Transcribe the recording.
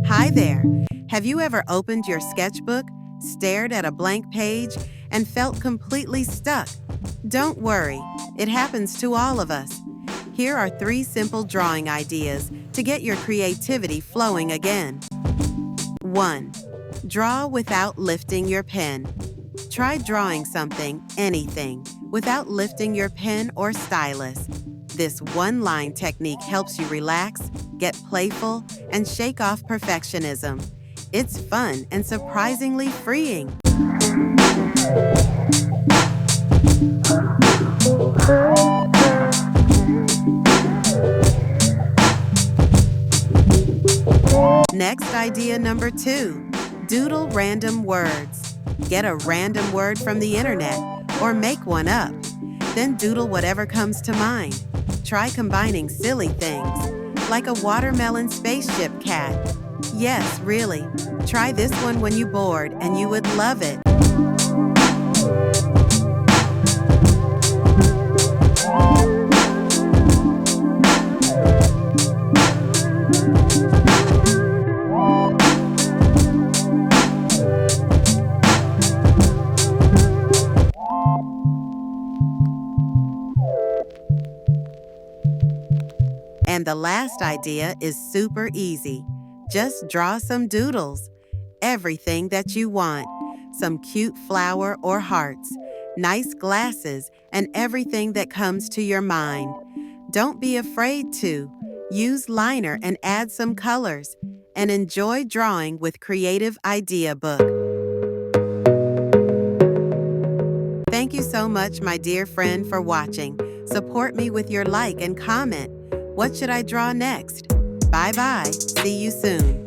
Hi there! Have you ever opened your sketchbook, stared at a blank page, and felt completely stuck? Don't worry, it happens to all of us. Here are 3 simple drawing ideas to get your creativity flowing again. 1. Draw without lifting your pen. Try drawing something, anything, without lifting your pen or stylus. This one-line technique helps you relax, get playful, and shake off perfectionism. It's fun and surprisingly freeing. Next idea number 2, doodle random words. Get a random word from the internet or make one up. Then doodle whatever comes to mind. Try combining silly things, like a watermelon spaceship cat. Yes, really. Try this one when you're bored and you would love it. And the last idea is super easy. Just draw some doodles. Everything that you want. Some cute flower or hearts, nice glasses, and everything that comes to your mind. Don't be afraid to. Use liner and add some colors. And enjoy drawing with Creative Idea Book. Thank you so much, my dear friend, for watching. Support me with your like and comment. What should I draw next? Bye-bye. See you soon.